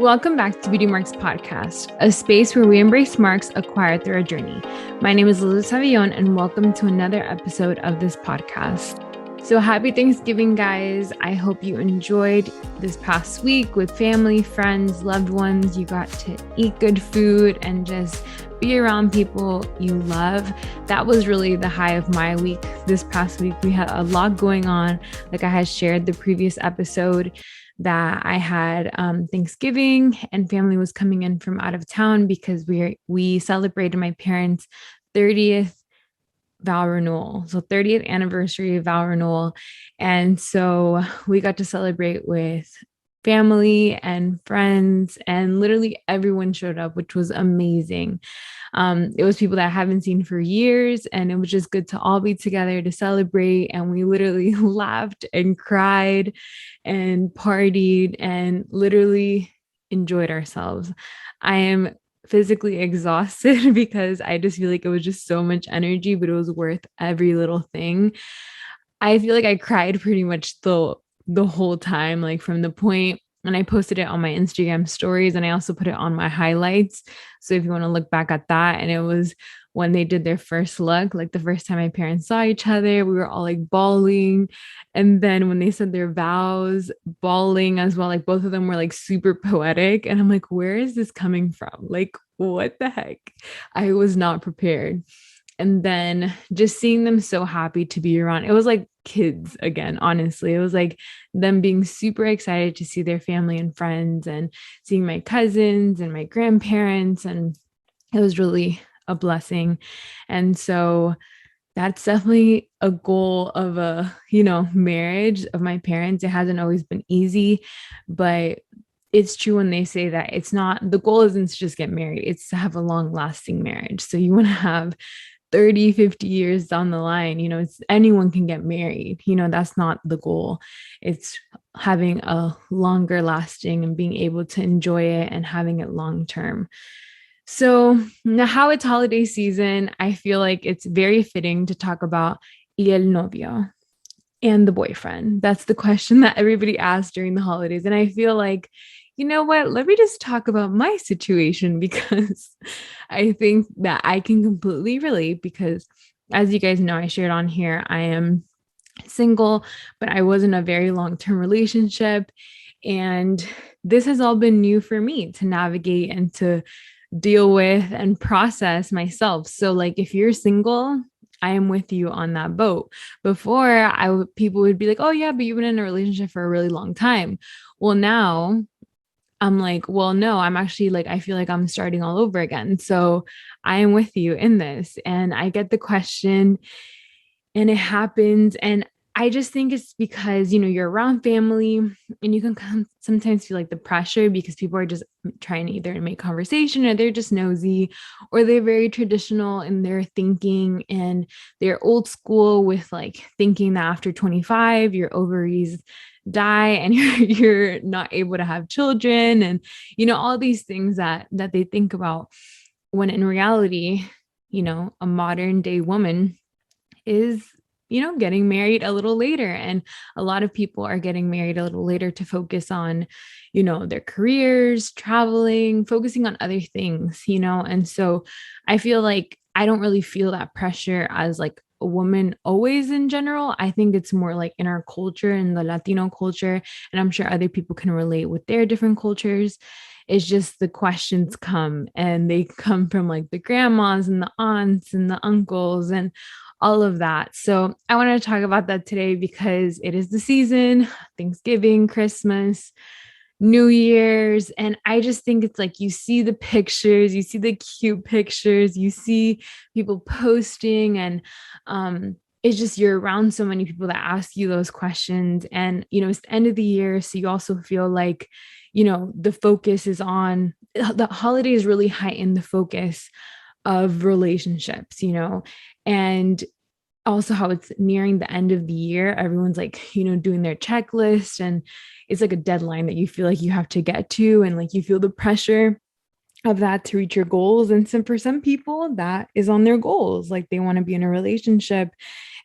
Welcome back to Beauty Marks Podcast, a space where we embrace marks acquired through our journey. My name is Liz Savillon, and welcome to another episode of this podcast. So happy Thanksgiving, guys. I hope you enjoyed this past week with family, friends, loved ones. You got to eat good food and just be around people you love. That was really the high of my week. This past week, we had a lot going on. Like I had shared the previous episode, that I had Thanksgiving and family was coming in from out of town because we celebrated my parents' 30th vow renewal. So 30th anniversary vow renewal. And so we got to celebrate with family and friends, and literally everyone showed up, which was amazing. It was people that I haven't seen for years, and it was just good to all be together to celebrate. And we literally laughed and cried and partied and literally enjoyed ourselves. I am physically exhausted because I just feel like it was just so much energy, but it was worth every little thing. I feel like I cried pretty much the whole time, like from the point, and I posted it on my Instagram stories, and I also put it on my highlights. So if you want to look back at that, and it was when they did their first look, like the first time my parents saw each other, we were all like bawling. And then when they said their vows, bawling as well, like both of them were like super poetic. And I'm like, where is this coming from? Like, what the heck? I was not prepared. And then just seeing them so happy to be around, it was like kids again, honestly. It was like them being super excited to see their family and friends, and seeing my cousins and my grandparents. And it was really a blessing. And so that's definitely a goal of marriage of my parents. It hasn't always been easy, but it's true when they say that the goal isn't to just get married, it's to have a long lasting marriage. So you want to have 30, 50 years down the line, anyone can get married. That's not the goal. It's having a longer lasting and being able to enjoy it and having it long term. So now, how it's holiday season, I feel like it's very fitting to talk about y el novio, and the boyfriend. That's the question that everybody asks during the holidays. And I feel like, you know what? Let me just talk about my situation because I think that I can completely relate because, as you guys know, I shared on here, I am single, but I was in a very long-term relationship. And this has all been new for me to navigate and to deal with and process myself. So, like, if you're single, I am with you on that boat. Before, people would be like, "Oh yeah, but you've been in a relationship for a really long time." Well, now I'm like, well, no, I'm actually like, I feel like I'm starting all over again. So I am with you in this. And I get the question, and it happens. And I just think it's because, you're around family, and you can sometimes feel like the pressure because people are just trying to either make conversation, or they're just nosy, or they're very traditional in their thinking, and they're old school with like thinking that after 25, your ovaries die and you're not able to have children, and all these things that they think about, when in reality, a modern day woman is getting married a little later. And a lot of people are getting married a little later to focus on their careers, traveling, focusing on other things. And so I feel like I don't really feel that pressure as like a woman always in general. I think it's more like in our culture, in the Latino culture, and I'm sure other people can relate with their different cultures. It's just the questions come, and they come from like the grandmas and the aunts and the uncles and all of that. So I want to talk about that today because it is the season: Thanksgiving, Christmas, New Year's. And I just think it's like, you see the pictures, you see the cute pictures, you see people posting, and it's just, you're around so many people that ask you those questions. And, it's the end of the year. So you also feel like, the focus is on the holidays, really heighten the focus of relationships, and also how it's nearing the end of the year. Everyone's like, doing their checklist, and it's like a deadline that you feel like you have to get to. And like, you feel the pressure of that to reach your goals. And so for some people, that is on their goals. Like, they want to be in a relationship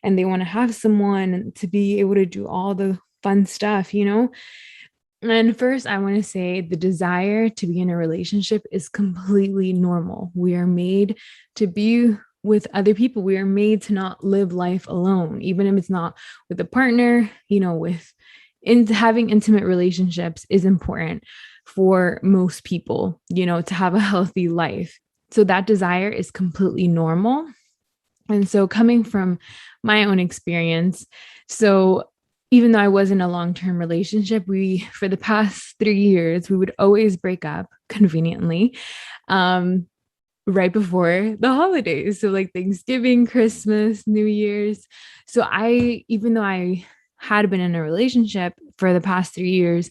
and they want to have someone to be able to do all the fun stuff, And first, I want to say the desire to be in a relationship is completely normal. We are made to be with other people. We are made to not live life alone, even if it's not with a partner, with having intimate relationships is important for most people, to have a healthy life. So that desire is completely normal. And so, coming from my own experience, so even though I was in a long-term relationship, for the past 3 years, we would always break up conveniently, um, right before the holidays. So, like Thanksgiving, Christmas, New Year's. So, even though I had been in a relationship for the past 3 years,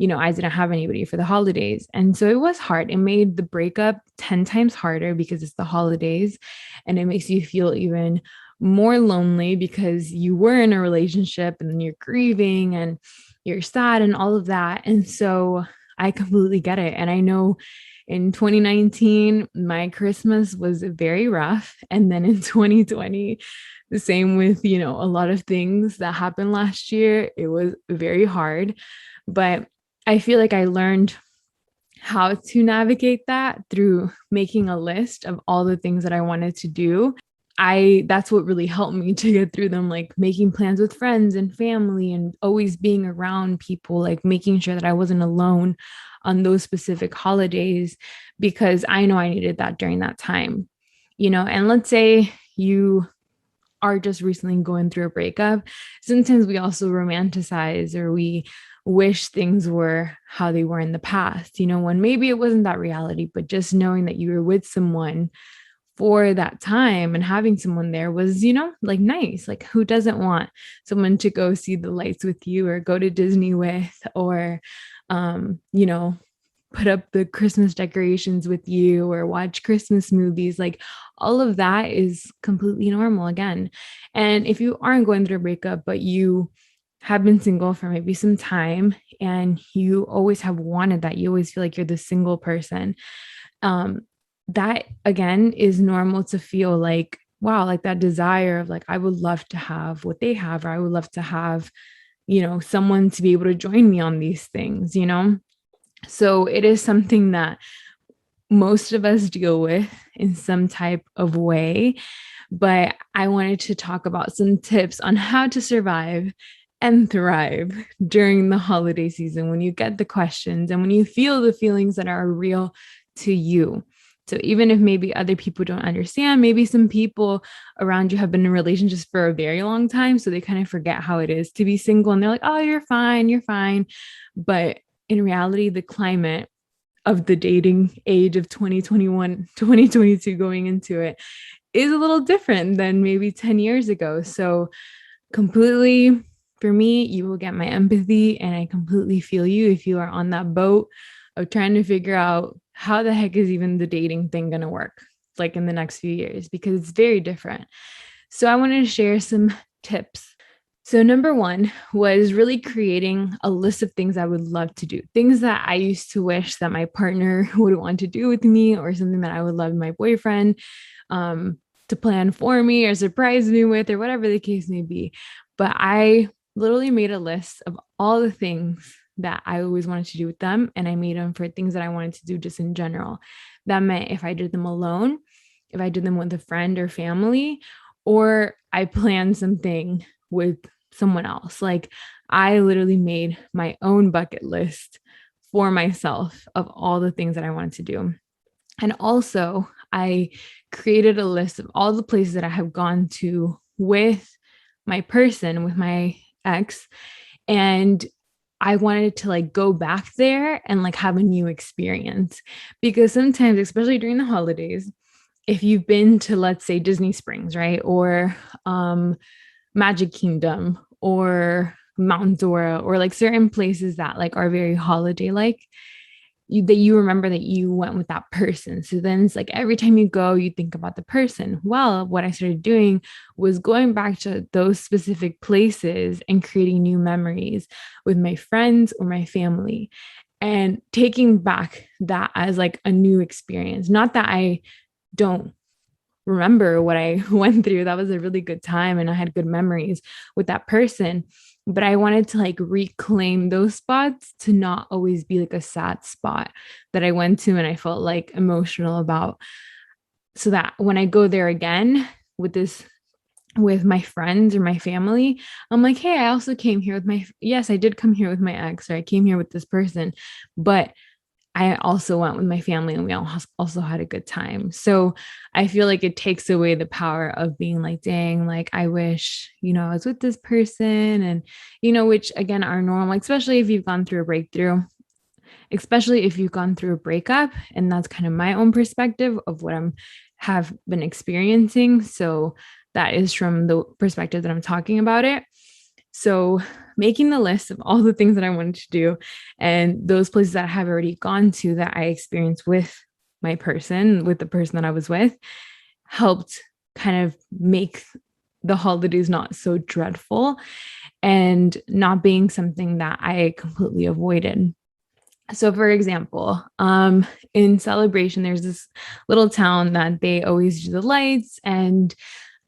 I didn't have anybody for the holidays. And so it was hard. It made the breakup 10 times harder because it's the holidays, and it makes you feel even more lonely because you were in a relationship and then you're grieving and you're sad and all of that. And so I completely get it. And I know in 2019, my Christmas was very rough. And then in 2020, the same with, a lot of things that happened last year, it was very hard. But I feel like I learned how to navigate that through making a list of all the things that I wanted to do. That's what really helped me to get through them, like making plans with friends and family and always being around people, like making sure that I wasn't alone on those specific holidays, because I know I needed that during that time. And let's say you are just recently going through a breakup, sometimes we also romanticize or we wish things were how they were in the past, when maybe it wasn't that reality, but just knowing that you were with someone for that time and having someone there was, like nice. Like, who doesn't want someone to go see the lights with you or go to Disney with, or, put up the Christmas decorations with you or watch Christmas movies? Like, all of that is completely normal again. And if you aren't going through a breakup, but you have been single for maybe some time and you always have wanted that, you always feel like you're the single person, that again is normal to feel like, wow, like that desire of like, I would love to have what they have, or I would love to have, someone to be able to join me on these things. So it is something that most of us deal with in some type of way. But I wanted to talk about some tips on how to survive and thrive during the holiday season when you get the questions and when you feel the feelings that are real to you. So even if maybe other people don't understand, maybe some people around you have been in relationships for a very long time, so they kind of forget how it is to be single and they're like, oh, you're fine, you're fine. But in reality, the climate of the dating age of 2021, 2022 going into it is a little different than maybe 10 years ago. So completely, for me, you will get my empathy, and I completely feel you if you are on that boat of trying to figure out how the heck is even the dating thing going to work like in the next few years, because it's very different. So I wanted to share some tips. So number one was really creating a list of things I would love to do, things that I used to wish that my partner would want to do with me, or something that I would love my boyfriend to plan for me or surprise me with, or whatever the case may be. But I literally made a list of all the things that I always wanted to do with them. And I made them for things that I wanted to do just in general. That meant if I did them alone, if I did them with a friend or family, or I planned something with someone else. Like, I literally made my own bucket list for myself of all the things that I wanted to do. And also, I created a list of all the places that I have gone to with my person, with my ex. And I wanted to like go back there and like have a new experience, because sometimes, especially during the holidays, if you've been to, let's say, Disney Springs, right? Or Magic Kingdom or Mount Dora, or like certain places that like are very holiday like, that you remember that you went with that person. So then it's like every time you go, you think about the person. Well, what I started doing was going back to those specific places and creating new memories with my friends or my family, and taking back that as like a new experience. Not that I don't remember what I went through. That was a really good time and I had good memories with that person. but I wanted to like reclaim those spots to not always be like a sad spot that I went to and I felt like emotional about, so that when I go there again with this, with my friends or my family, I'm like, hey, I also came here with yes, I did come here with my ex, or I came here with this person, but I also went with my family and we all also had a good time. So I feel like it takes away the power of being like, dang, like I wish, I was with this person. And, which again are normal, like, especially if you've gone through a breakthrough, especially if you've gone through a breakup. And that's kind of my own perspective of what I'm have been experiencing. So that is from the perspective that I'm talking about it. So making the list of all the things that I wanted to do and those places that I have already gone to that I experienced with my person, with the person that I was with, helped kind of make the holidays not so dreadful and not being something that I completely avoided. So for example, in Celebration, there's this little town that they always do the lights, and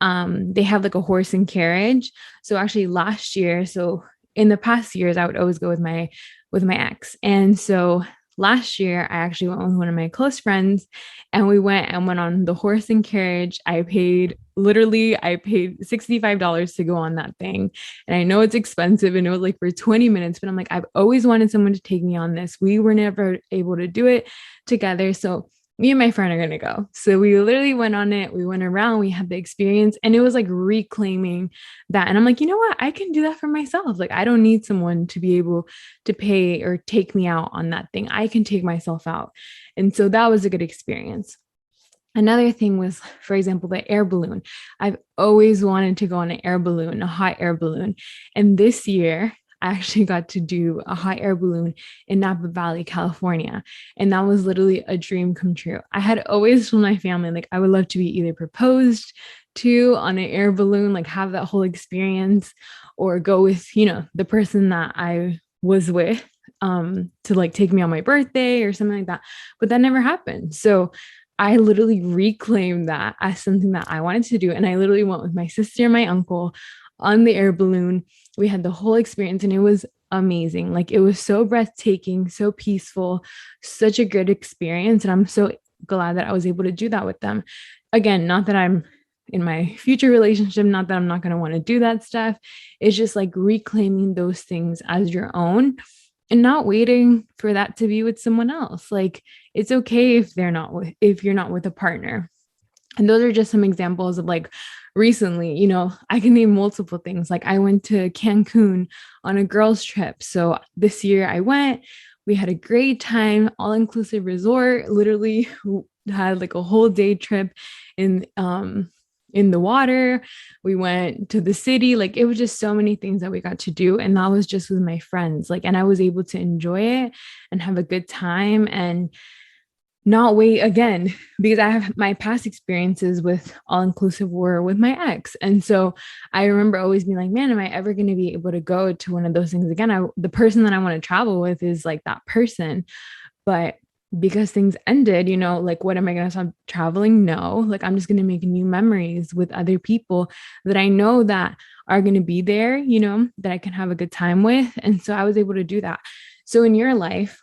they have like a horse and carriage. So actually last year, so in the past years, I would always go with my ex. And so last year I actually went with one of my close friends, and we went on the horse and carriage. I paid $65 to go on that thing. And I know it's expensive, and it was like for 20 minutes, but I'm like, I've always wanted someone to take me on this. We were never able to do it together. So me and my friend are going to go. So we literally went on it. We went around, we had the experience, and it was like reclaiming that. And I'm like, you know what? I can do that for myself. Like, I don't need someone to be able to pay or take me out on that thing. I can take myself out. And so that was a good experience. Another thing was, for example, the air balloon. I've always wanted to go on an air balloon, a hot air balloon. And this year, I actually got to do a hot air balloon in Napa Valley, California. And that was literally a dream come true. I had always told my family, like, I would love to be either proposed to on an air balloon, like have that whole experience, or go with, the person that I was with to like take me on my birthday or something like that. But that never happened. So I literally reclaimed that as something that I wanted to do. And I literally went with my sister and my uncle on the air balloon. We had the whole experience, and it was amazing. Like, it was so breathtaking, so peaceful, such a good experience. And I'm so glad that I was able to do that with them. Again, not that I'm in my future relationship, not that I'm not going to want to do that stuff. It's just like reclaiming those things as your own and not waiting for that to be with someone else. Like, it's okay if you're not with a partner. And those are just some examples of like recently, I can name multiple things. Like, I went to Cancun on a girls trip. So this year I went, we had a great time, all inclusive resort, literally had like a whole day trip in the water. We went to the city. Like, it was just so many things that we got to do. And that was just with my friends. Like, and I was able to enjoy it and have a good time and not wait again, because I have my past experiences with all inclusive were with my ex. And so I remember always being like, man, am I ever going to be able to go to one of those things again? The person that I want to travel with is like that person. But because things ended, like, what am I going to stop traveling? No, like, I'm just going to make new memories with other people that I know that are going to be there, that I can have a good time with. And so I was able to do that. So in your life,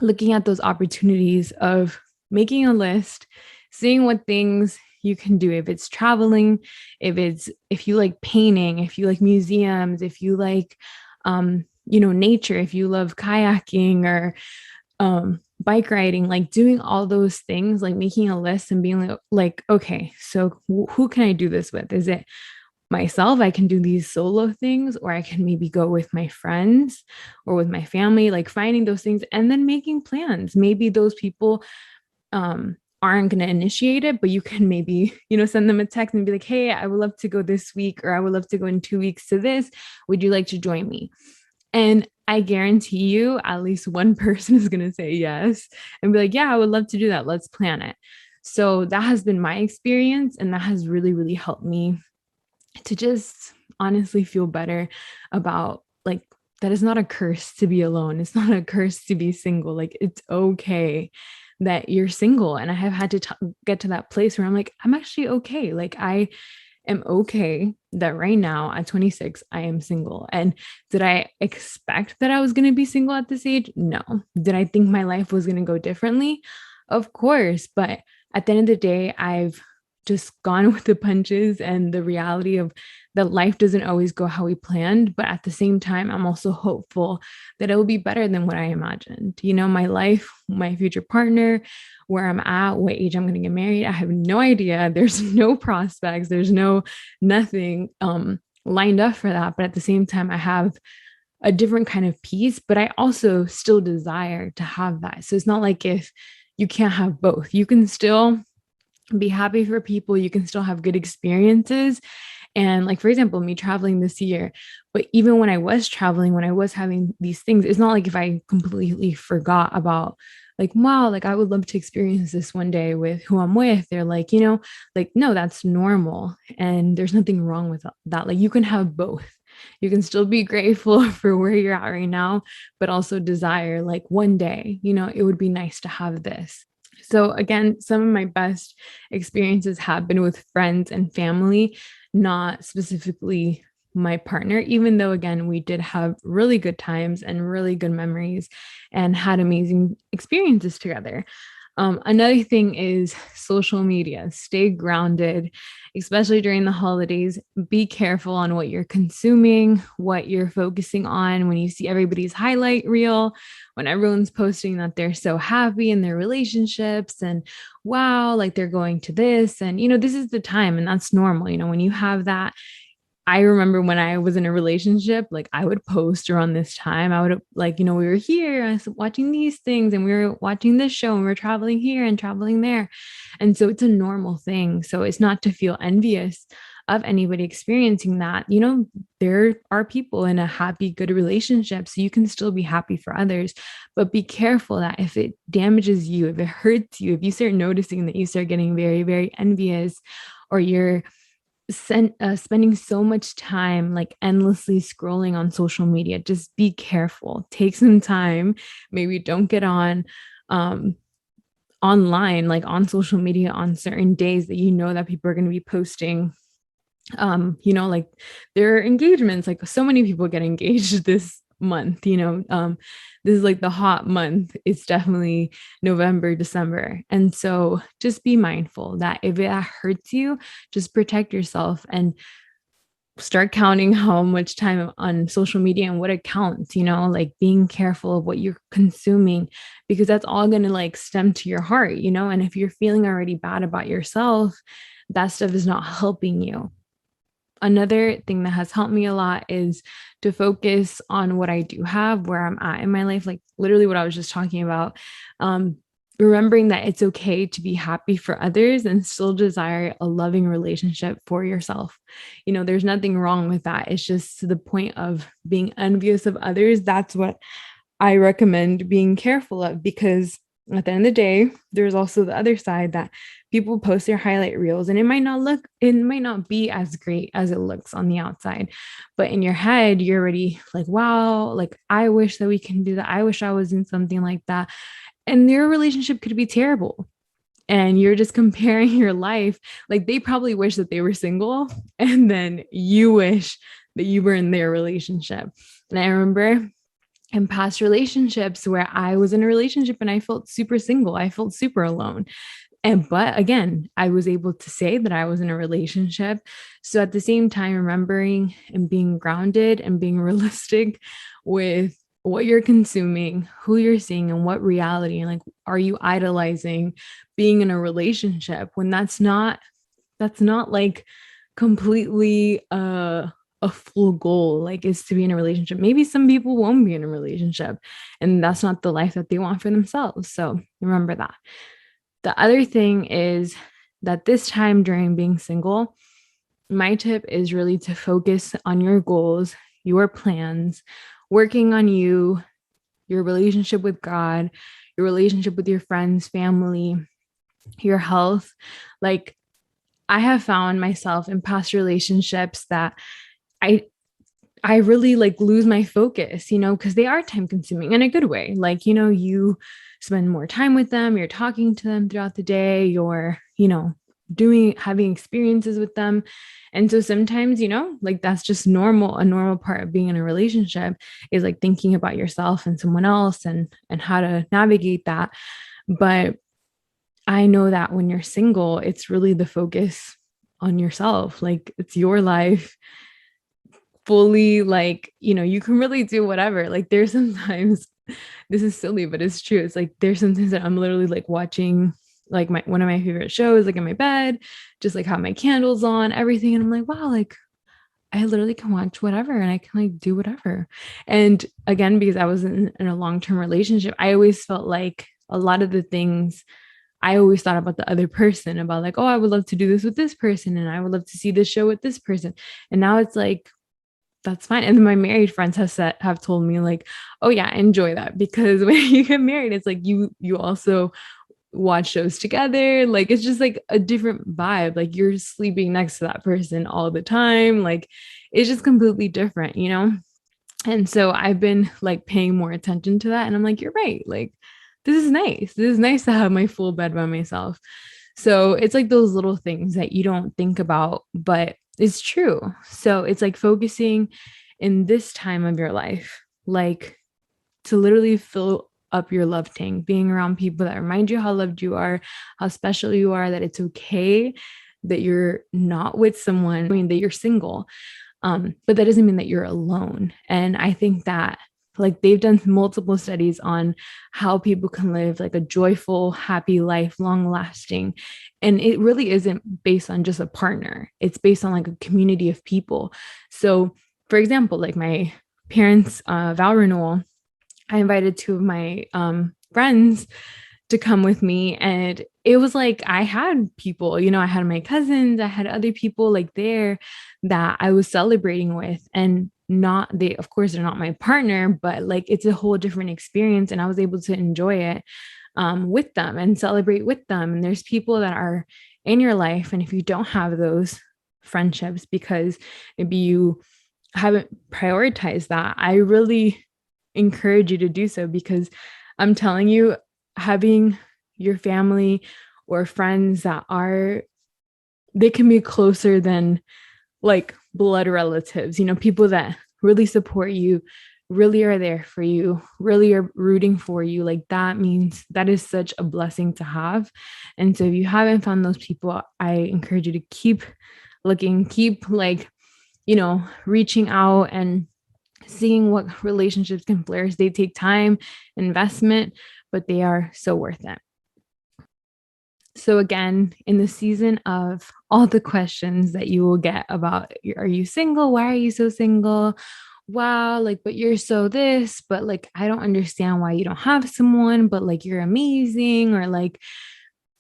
looking at those opportunities of making a list, seeing what things you can do, if it's traveling, if you like painting, if you like museums, if you like, nature, if you love kayaking or, bike riding, like doing all those things, like making a list and being like, okay, so who can I do this with? Is it myself? I can do these solo things, or I can maybe go with my friends or with my family, like finding those things and then making plans. Maybe those people aren't going to initiate it, but you can maybe, send them a text and be like, hey, I would love to go this week, or I would love to go in 2 weeks to this. Would you like to join me? And I guarantee you at least one person is going to say yes and be like, yeah, I would love to do that. Let's plan it. So that has been my experience. And that has really, really helped me to just honestly feel better about, like, that is not a curse to be alone. It's not a curse to be single. Like, it's okay that you're single. And I have had to get to that place where I'm like, I'm actually okay. Like, I am okay that right now at 26, I am single. And did I expect that I was going to be single at this age? No. Did I think my life was going to go differently? Of course. But at the end of the day, I've just gone with the punches and the reality of that life doesn't always go how we planned. But at the same time, I'm also hopeful that it will be better than what I imagined. My life, my future partner, where I'm at, what age I'm going to get married, I have no idea. There's no prospects, there's nothing lined up for that. But at the same time, I have a different kind of peace, but I also still desire to have that. So it's not like if you can't have both, you can still be happy for people, you can still have good experiences. And like, for example, me traveling this year, but even when I was traveling, when I was having these things, it's not like if I completely forgot about like, wow, like I would love to experience this one day with who I'm with. They're like, like, no, that's normal. And there's nothing wrong with that. Like you can have both. You can still be grateful for where you're at right now, but also desire like one day, it would be nice to have this. So again, some of my best experiences have been with friends and family, not specifically my partner, even though, again, we did have really good times and really good memories and had amazing experiences together. Another thing is social media. Stay grounded, especially during the holidays. Be careful on what you're consuming, what you're focusing on. When you see everybody's highlight reel, when everyone's posting that they're so happy in their relationships and wow, like they're going to this. And, this is the time and that's normal. When you have that, I remember when I was in a relationship, like I would post around this time. I would like, we were here watching these things and we were watching this show and we're traveling here and traveling there. And so it's a normal thing. So it's not to feel envious of anybody experiencing that. There are people in a happy, good relationship. So you can still be happy for others, but be careful that if it damages you, if it hurts you, if you start noticing that you start getting very, very envious or you're spending so much time like endlessly scrolling on social media, just be careful. Take some time. Maybe don't get on online, like on social media on certain days that that people are going to be posting like their engagements. Like so many people get engaged this month, this is like the hot month. It's definitely November, December. And so just be mindful that if it hurts you, just protect yourself and start counting how much time on social media and what it counts, like being careful of what you're consuming, because that's all going to like stem to your heart, and if you're feeling already bad about yourself, that stuff is not helping you. Another thing that has helped me a lot is to focus on what I do have, where I'm at in my life, like literally what I was just talking about. Remembering that it's okay to be happy for others and still desire a loving relationship for yourself. There's nothing wrong with that. It's just to the point of being envious of others. That's what I recommend being careful of, because at the end of the day, there's also the other side that people post their highlight reels and it might not be as great as it looks on the outside, but in your head, you're already like, wow, like I wish that we can do that. I wish I was in something like that. And their relationship could be terrible. And you're just comparing your life. Like they probably wish that they were single and then you wish that you were in their relationship. And I remember in past relationships where I was in a relationship and I felt super single. I felt super alone. But again, I was able to say that I was in a relationship. So at the same time, remembering and being grounded and being realistic with what you're consuming, who you're seeing, and what reality, and like, are you idolizing being in a relationship when that's not like completely a full goal, like is to be in a relationship. Maybe some people won't be in a relationship and that's not the life that they want for themselves. So remember that. The other thing is that this time during being single, my tip is really to focus on your goals, your plans, working on you, your relationship with God, your relationship with your friends, family, your health. Like I have found myself in past relationships that I really like lose my focus, because they are time consuming in a good way. Like, you spend more time with them, you're talking to them throughout the day, you're, having experiences with them. And so sometimes, like that's just a normal part of being in a relationship is like thinking about yourself and someone else and how to navigate that. But I know that when you're single, it's really the focus on yourself. Like it's your life fully, like, you can really do whatever. Like there's sometimes, this is silly, but it's true. It's like there's sometimes that I'm literally like watching like one of my favorite shows, like in my bed, just like have my candles on, everything. And I'm like, wow, like I literally can watch whatever and I can like do whatever. And again, because I was in a long-term relationship, I always felt like a lot of the things I always thought about the other person, about like, oh, I would love to do this with this person and I would love to see this show with this person. And now it's like, that's fine. And then my married friends have told me like, oh yeah, enjoy that, because when you get married, it's like you also watch shows together. Like it's just like a different vibe. Like you're sleeping next to that person all the time. Like it's just completely different. And so I've been like paying more attention to that. And I'm like, you're right. Like this is nice. This is nice to have my full bed by myself. So it's like those little things that you don't think about, but it's true. So it's like focusing in this time of your life, like to literally fill up your love tank, being around people that remind you how loved you are, how special you are, that it's okay that you're not with someone, I mean, that you're single. But that doesn't mean that you're alone. And I think that like they've done multiple studies on how people can live like a joyful, happy life, long lasting. And it really isn't based on just a partner. It's based on like a community of people. So for example, like my parents' vow renewal, I invited two of my friends to come with me. And it was like I had people, I had my cousins, I had other people like there that I was celebrating with. And not they, of course, they're not my partner, but like it's a whole different experience. And I was able to enjoy it with them and celebrate with them. And there's people that are in your life. And if you don't have those friendships because maybe you haven't prioritized that, I really encourage you to do so, because I'm telling you, having your family or friends that they can be closer than like blood relatives, people that really support you, really are there for you, really are rooting for you. Like that means that is such a blessing to have. And so if you haven't found those people, I encourage you to keep looking, keep like, reaching out and seeing what relationships can flourish. They take time, investment, but they are so worth it. So again, in the season of all the questions that you will get about, are you single? Why are you so single? Wow, like, but you're so this, but like, I don't understand why you don't have someone, but like, you're amazing, or like,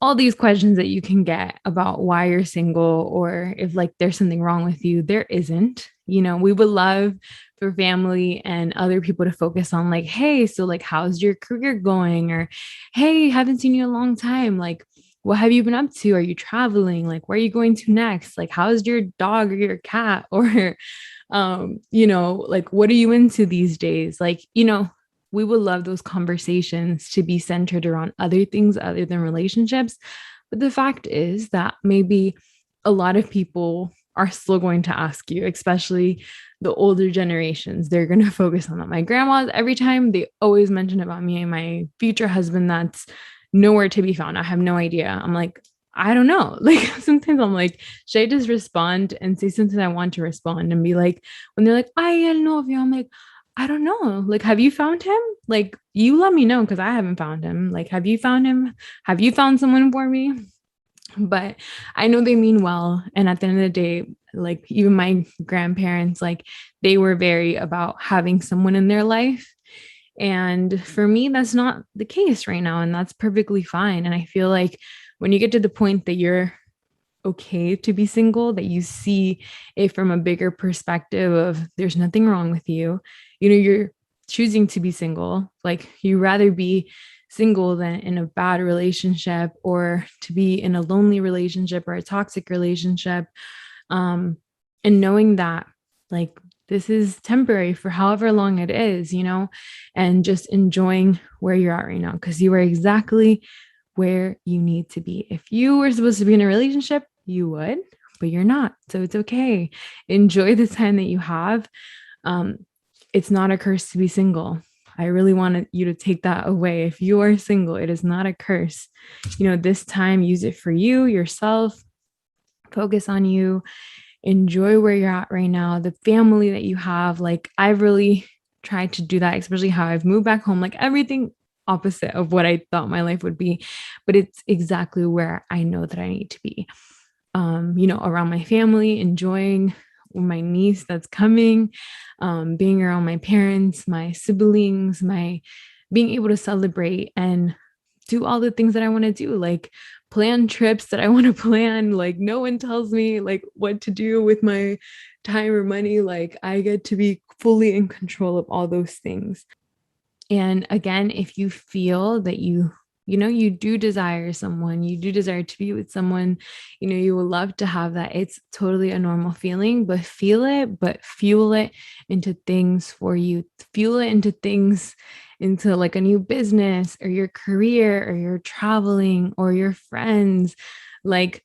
all these questions that you can get about why you're single, or if like there's something wrong with you. There isn't. We would love for family and other people to focus on like, hey, so like how's your career going, or hey, haven't seen you in a long time, like what have you been up to, are you traveling, like where are you going to next, like how's your dog or your cat, or like what are you into these days, like we would love those conversations to be centered around other things other than relationships. But the fact is that maybe a lot of people are still going to ask you, especially the older generations. They're going to focus on that. My grandmas, every time they always mention about me and my future husband, that's nowhere to be found. I have no idea. I'm like, I don't know. Like sometimes I'm like, should I just respond and say something I want to respond and be like, when they're like, ay, el novio, I'm like, I don't know. Like, have you found him? Like, you let me know, because I haven't found him. Like, have you found him? Have you found someone for me? But I know they mean well. And at the end of the day, like even my grandparents, like they were very about having someone in their life. And for me, that's not the case right now. And that's perfectly fine. And I feel like when you get to the point that you're okay to be single, that you see it from a bigger perspective of there's nothing wrong with you, you're choosing to be single, like you rather be single than in a bad relationship, or to be in a lonely relationship or a toxic relationship. And knowing that like this is temporary for however long it is, and just enjoying where you're at right now, because you are exactly where you need to be. If you were supposed to be in a relationship, you would, but you're not. So it's okay. Enjoy the time that you have. It's not a curse to be single. I really wanted you to take that away. If you are single, it is not a curse. This time, use it for you, yourself, focus on you, enjoy where you're at right now, the family that you have. Like, I've really tried to do that, especially how I've moved back home, like everything opposite of what I thought my life would be, but it's exactly where I know that I need to be. Around my family, enjoying my niece that's coming, being around my parents, my siblings, being able to celebrate and do all the things that I want to do, like plan trips that I want to plan. Like, no one tells me like what to do with my time or money. Like, I get to be fully in control of all those things. And again, if you feel that you do desire someone, you do desire to be with someone, you would love to have that. It's totally a normal feeling, but feel it, but fuel it into things for you. Fuel it into things, into like a new business or your career or your traveling or your friends. Like,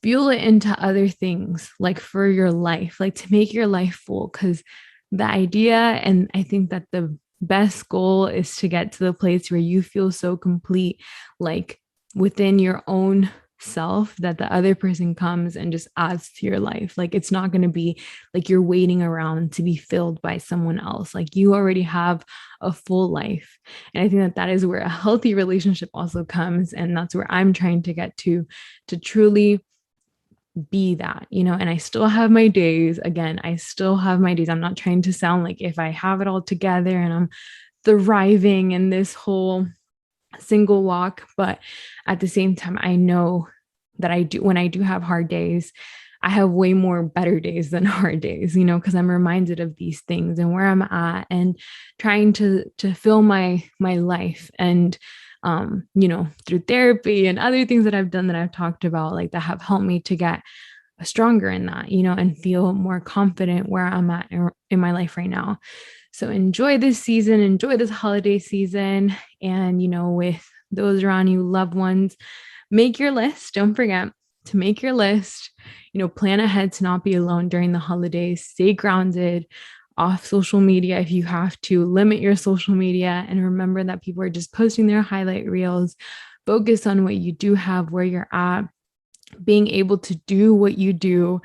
fuel it into other things, like for your life, like to make your life full. Because the idea, and I think that the best goal is to get to the place where you feel so complete, like within your own self, that the other person comes and just adds to your life. Like, it's not going to be like you're waiting around to be filled by someone else. Like, you already have a full life. And I think that is where a healthy relationship also comes. And that's where I'm trying to get to truly be that, and I still have my days. Again, I still have my days. I'm not trying to sound like if I have it all together and I'm thriving in this whole single walk, but at the same time, I know that when I do have hard days, I have way more better days than hard days, because I'm reminded of these things and where I'm at and trying to fill my life. And through therapy and other things that I've done that I've talked about, like that have helped me to get stronger in that, and feel more confident where I'm at in my life right now. So enjoy this season, enjoy this holiday season. And, with those around you, loved ones, make your list. Don't forget to make your list, plan ahead to not be alone during the holidays, stay grounded, off social media if you have to, limit your social media, and remember that people are just posting their highlight reels. Focus on what you do have, where you're at, being able to do what you do.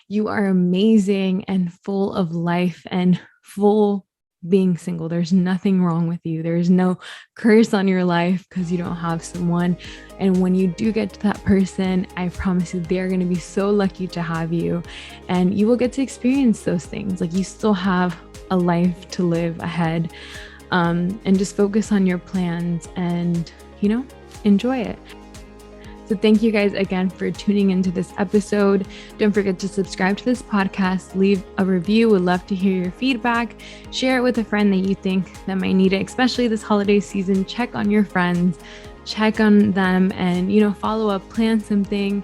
You are amazing and full of life and full being single. There's nothing wrong with you. There's no curse on your life because you don't have someone. And when you do get to that person, I promise you, they're going to be so lucky to have you, and you will get to experience those things. Like, you still have a life to live ahead, and just focus on your plans and, enjoy it. So thank you guys again for tuning into this episode. Don't forget to subscribe to this podcast, leave a review. Would love to hear your feedback. Share it with a friend that you think that might need it, especially this holiday season. Check on your friends, check on them, and, follow up, plan something,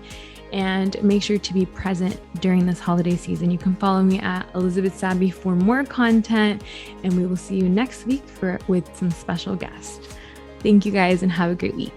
and make sure to be present during this holiday season. You can follow me at Elizabeth Sabby for more content, and we will see you next week with some special guests. Thank you guys and have a great week.